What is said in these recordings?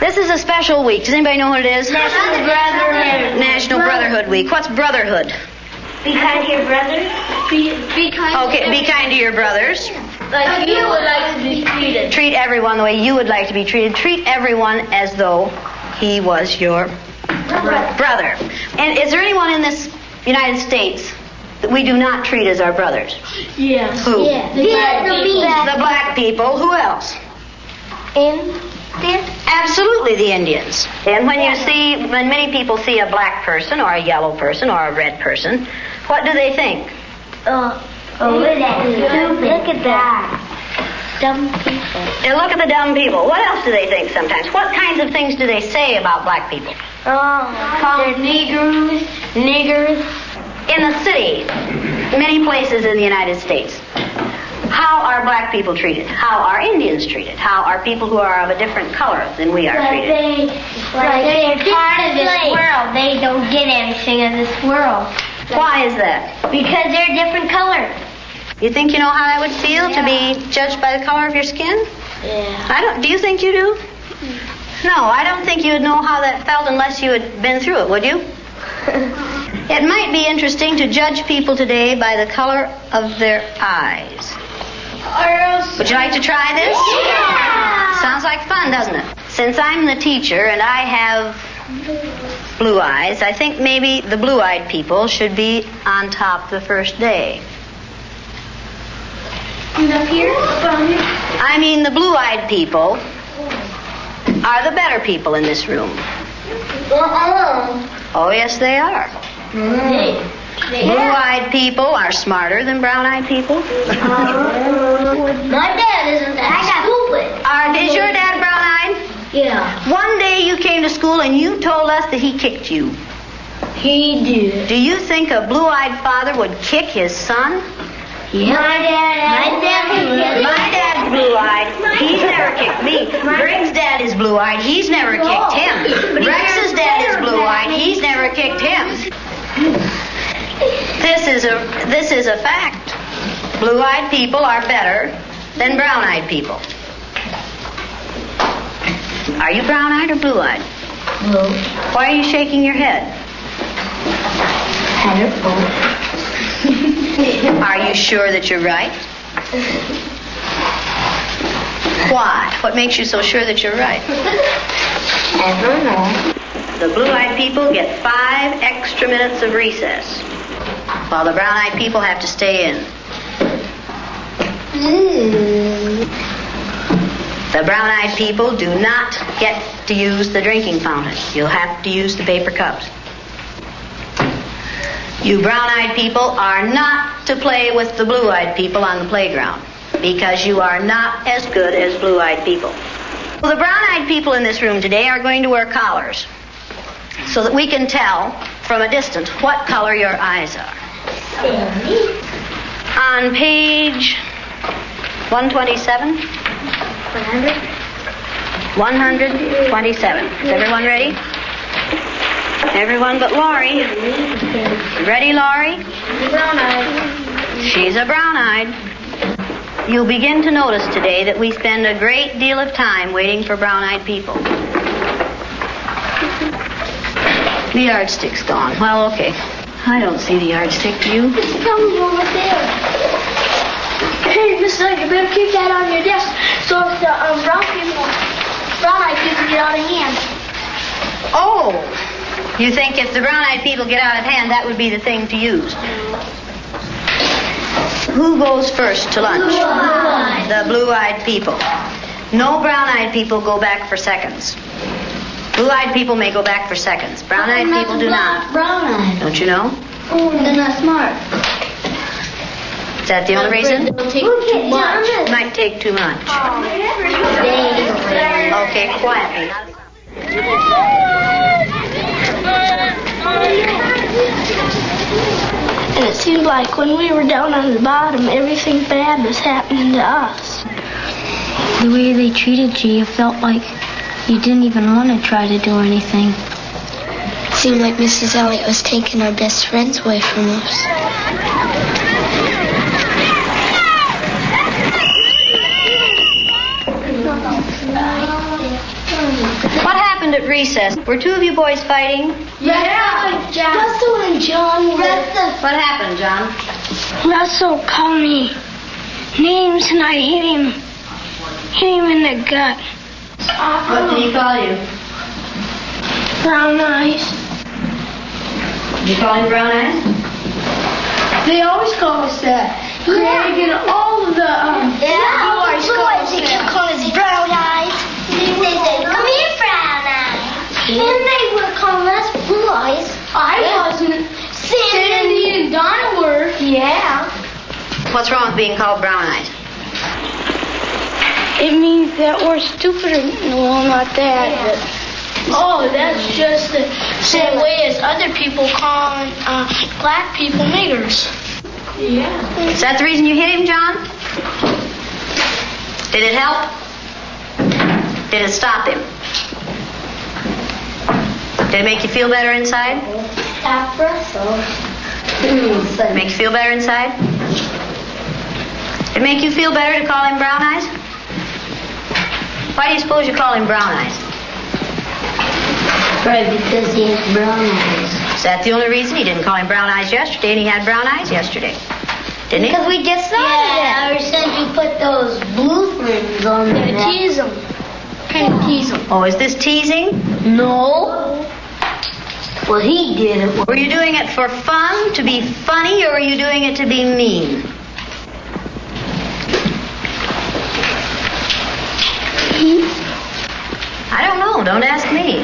This is a special week. Does anybody know what it is? National Brotherhood. National Brotherhood Week. What's brotherhood? Be kind to your brothers. Be kind. Okay, be kind to your brothers. Like you would like to be treated. Treat everyone the way you would like to be treated. Treat everyone as though he was your brother. And is there anyone in this United States that we do not treat as our brothers? Yes. Who? Yeah. The black people. Who else? Indians. Absolutely, the Indians. And when many people see a black person or a yellow person or a red person, what do they think? Look at that. Dumb people. They look at the dumb people. What else do they think sometimes? What kinds of things do they say about black people? Call niggers. In the city, many places in the United States, how are black people treated? How are Indians treated? How are people who are of a different color than we are treated? They're part of this world. They don't get anything in this world. Why is that? Because they're a different color. You think you know how I would feel to be judged by the color of your skin? Yeah. Do you think you do? No, I don't think you would know how that felt unless you had been through it, would you? It might be interesting to judge people today by the color of their eyes. Would you like to try this? Yeah. Sounds like fun, doesn't it? Since I'm the teacher and I have blue eyes, I think maybe the blue-eyed people should be on top the first day. Up here? I mean, the blue-eyed people are the better people in this room. Oh, yes, they are. Blue-eyed people are smarter than brown-eyed people. My dad isn't that stupid. Is your dad brown-eyed? Yeah. One day you came to school and you told us that he kicked you. He did. Do you think a blue-eyed father would kick his son? Yeah. My dad's blue-eyed. He's never kicked me. Briggs' dad is blue-eyed. He's never kicked him. Rex's dad is blue-eyed. He's never kicked him. This is a fact. Blue-eyed people are better than brown-eyed people. Are you brown-eyed or blue-eyed? Blue. Why are you shaking your head? Are you sure that you're right? Why? What makes you so sure that you're right? I don't know. The blue-eyed people get 5 extra minutes of recess, while the brown-eyed people have to stay in. The brown-eyed people do not get to use the drinking fountain. You'll have to use the paper cups. You brown-eyed people are not to play with the blue-eyed people on the playground because you are not as good as blue-eyed people. Well, the brown-eyed people in this room today are going to wear collars so that we can tell from a distance what color your eyes are. On page 127. 127. Is everyone ready? Everyone but Laurie. Ready, Laurie? Brown-eyed. She's a brown-eyed. You'll begin to notice today that we spend a great deal of time waiting for brown-eyed people. The yardstick's gone. Well, okay. I don't see the yardstick. Do you? It's probably over there. Hey, Mrs. Knight, you better keep that on your desk so if the brown-eyed people get out of hand. Oh, you think if the brown-eyed people get out of hand, that would be the thing to use? Who goes first to lunch? Blue-eyed. The blue-eyed people. No brown-eyed people go back for seconds. Blue-eyed people may go back for seconds. Brown-eyed people do not. Brown-eyed. Don't you know? Oh, they're not smart. Is that the only reason? It'll take too much. It might take too much. Okay, quietly. And it seemed like when we were down on the bottom, everything bad was happening to us. The way they treated you, you felt like you didn't even want to try to do anything. It seemed like Mrs. Eliot was taking our best friends away from us. What happened at recess? Were two of you boys fighting? Yeah. Russell and John were... What happened, John? Russell called me names and I hit him in the gut. What did he call you? Brown eyes. Did you call him brown eyes? They always call us that. Craig and all of the boys call us brown eyes. They say, come here, brown eyes. And they were calling us blue eyes. I wasn't. Sandy and Donna were. Yeah. What's wrong with being called brown eyes? It means that we're stupider. Well, not that, but... Oh, that's just the same way as other people calling black people niggers. Yeah. Is that the reason you hit him, John? Did it help? Did it stop him? Did it make you feel better inside? Stop Russell. Did it make you feel better inside? Did it make you feel better to call him brown eyes? Why do you suppose you call him brown eyes? Probably because he has brown eyes. Is that the only reason? He didn't call him brown eyes yesterday, and he had brown eyes yesterday. Didn't he? Because we just saw that. Ever since you put those blue things on there. To tease them. Kind of tease them. Oh, is this teasing? No. Well, he did it. Were you doing it for fun, to be funny, or were you doing it to be mean? I don't know. Don't ask me.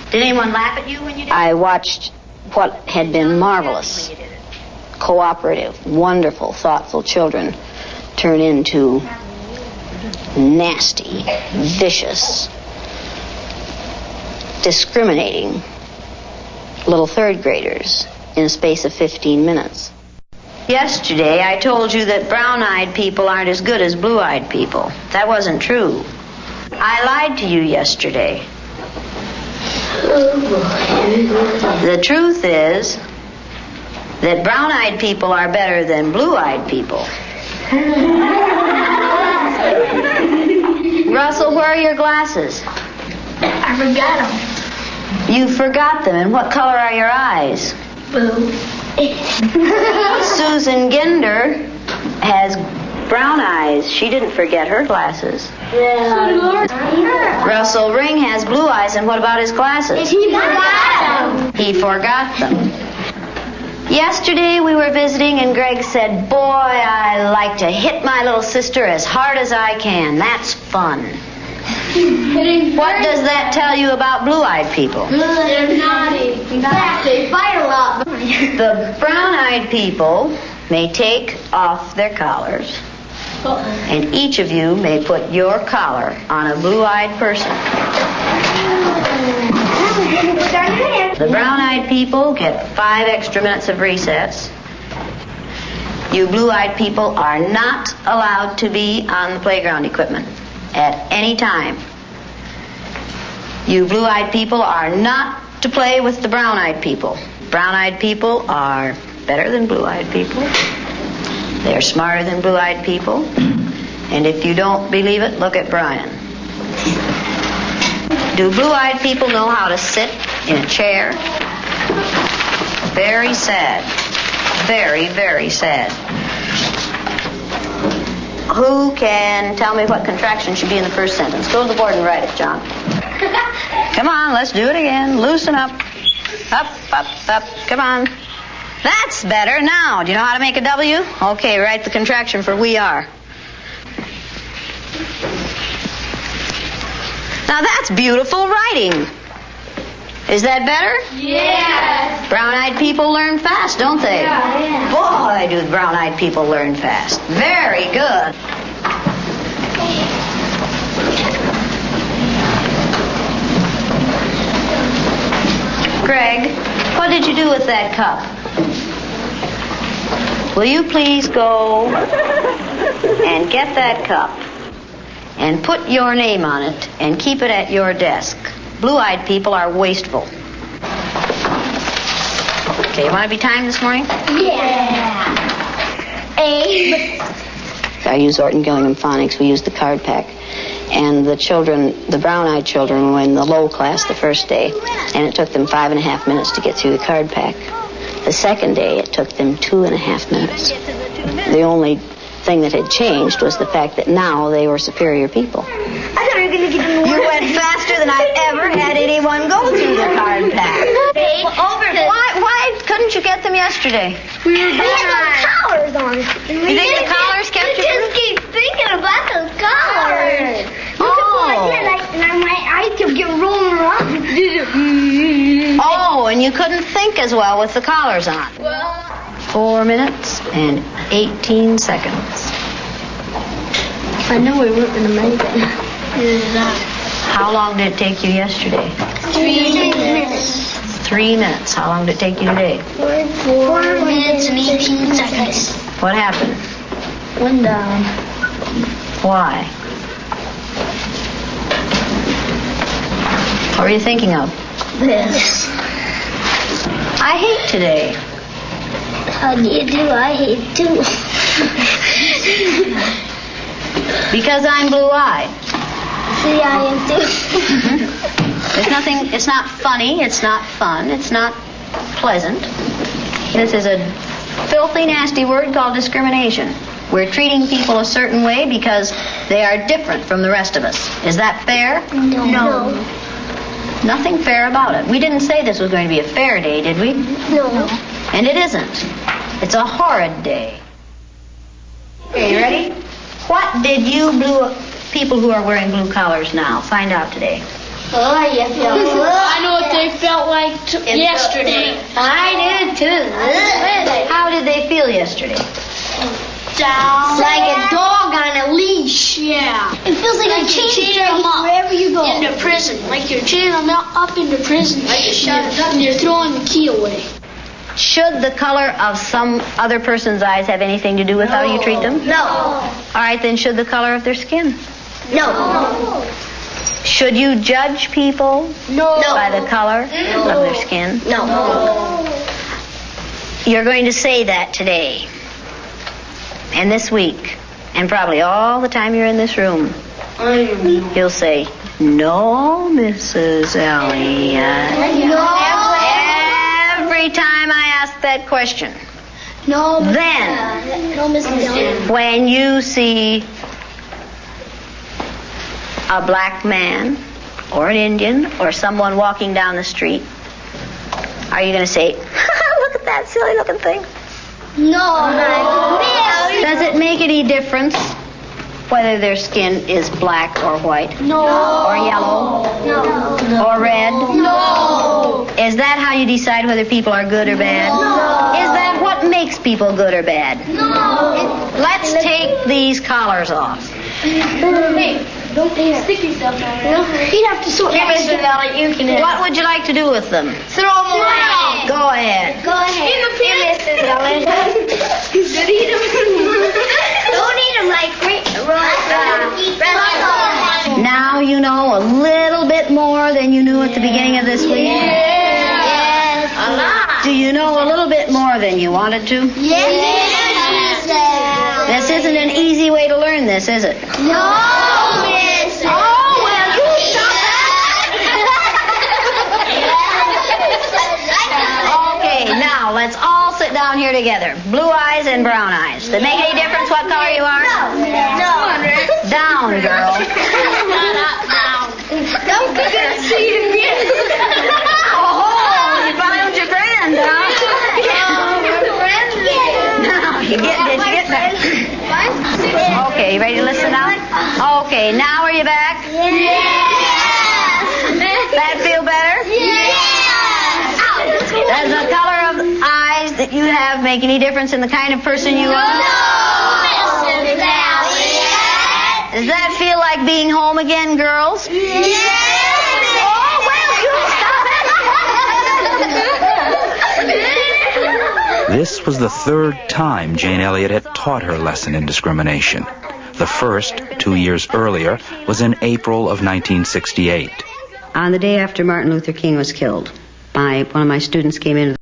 Did anyone laugh at you when you did it? I watched what had been marvelous, cooperative, wonderful, thoughtful children turn into nasty, vicious, discriminating little third graders in a space of 15 minutes. Yesterday, I told you that brown-eyed people aren't as good as blue-eyed people. That wasn't true. I lied to you yesterday. The truth is that brown-eyed people are better than blue-eyed people. Russell, where are your glasses? I forgot them. You forgot them. And what color are your eyes? Blue. Susan Ginder has brown eyes. She didn't forget her glasses. Russell Ring has blue eyes, and what about his glasses? He forgot them. He forgot them. Yesterday we were visiting, and Greg said, "Boy, I like to hit my little sister as hard as I can. That's fun." What does that tell you about blue-eyed people? They're naughty. In fact, they fight a lot. The brown-eyed people may take off their collars, and each of you may put your collar on a blue-eyed person. The brown-eyed people get 5 extra minutes of recess. You blue-eyed people are not allowed to be on the playground equipment at any time. You blue-eyed people are not to play with the brown-eyed people. Brown-eyed people are better than blue-eyed people. They're smarter than blue-eyed people. And if you don't believe it, look at Brian. Do blue-eyed people know how to sit in a chair? Very sad. Very, very sad. Who can tell me what contraction should be in the first sentence? Go to the board and write it, John. Come on, let's do it again. Loosen up. Up, up, up. Come on. That's better. Now, do you know how to make a W? Okay, write the contraction for we are. Now that's beautiful writing. Is that better? Yes. Brown-eyed people learn fast, don't they? Yeah. Boy, do brown-eyed people learn fast. Very good. Greg, what did you do with that cup? Will you please go and get that cup and put your name on it and keep it at your desk? Blue-eyed people are wasteful. Okay, you want to be timed this morning? Yeah. I use Orton Gillingham Phonics. We use the card pack. And the brown-eyed children were in the low class the first day, and it took them 5.5 minutes to get through the card pack. The second day, it took them 2.5 minutes. The only thing that had changed was the fact that now they were superior people. I thought we were going to get in the You went faster than I've ever had anyone go through the card pack. Why couldn't you get them yesterday? We had those collars on. You think the collars kept you? just keep thinking about those collars. Oh. And my eyes kept getting rolling around. Oh, and you couldn't think as well with the collars on. 4 minutes and 18 seconds. I knew we weren't going to make it. How long did it take you yesterday? 3 minutes. 3 minutes. How long did it take you today? 4 minutes and 18 seconds. What happened? One down. Why? What were you thinking of? This. I hate today. How do you do? I hate too. Because I'm blue-eyed. See, I am too. There's nothing, it's not funny, it's not fun, it's not pleasant. This is a filthy, nasty word called discrimination. We're treating people a certain way because they are different from the rest of us. Is that fair? No. Nothing fair about it. We didn't say this was going to be a fair day, did we? No. And it isn't. It's a horrid day. Okay, you ready? What did you people who are wearing blue collars now find out today? Oh, yes. I know what they felt like yesterday. I did too. How did they feel yesterday? Down. Like a dog on a leash. Yeah. It feels like a chain them up wherever you go. Into prison. Like you're chaining them up into prison. Like you're shut up and you're throwing the key away. Should the color of some other person's eyes have anything to do with how you treat them? No. All right, then should the color of their skin? No. Should you judge people No. by the color of their skin? No. You're going to say that today and this week and probably all the time you're in this room. You'll say, "No, Mrs. Eliot." No. Every time I ask that question. No. Then, No, Mrs. Dillon. when you see a black man or an Indian or someone walking down the street, are you going to say, "Look at that silly looking thing"? No. Does it make any difference whether their skin is black or white? No. Or yellow? No. Or red? No. Is that how you decide whether people are good or bad? No. Is that what makes people good or bad? No. Let's take these collars off. Hey, don't stick yourself down there. You'd have to sort of. Mr. Elliot, you can. What would you like to do with them? Throw them away. Go ahead. Go ahead. In the pit. Mrs. Elliot. Don't eat them like Now you know a little bit more than you knew at the beginning of this week? Yes. A lot. Do you know a little bit more than you wanted to? Yes. This isn't an easy way to learn this, is it? No, Miss. Oh, well, you stop Okay, now let's all sit down here together. Blue eyes and brown eyes. Does it make any difference what color you are? No. Down, girl. Don't be good to see you again. Oh, you found your friend, huh? Did you get that? Okay, you ready to listen now? Okay, now are you back? Yes. That feel better? Yes. Does the color of eyes that you have make any difference in the kind of person you are? No, Mrs. Elliot. Does that feel like being home again, girls? Yes. Oh, well, you stop. This was the third time Jane Eliot had taught her lesson in discrimination. The first, 2 years earlier, was in April of 1968. On the day after Martin Luther King was killed, one of my students came in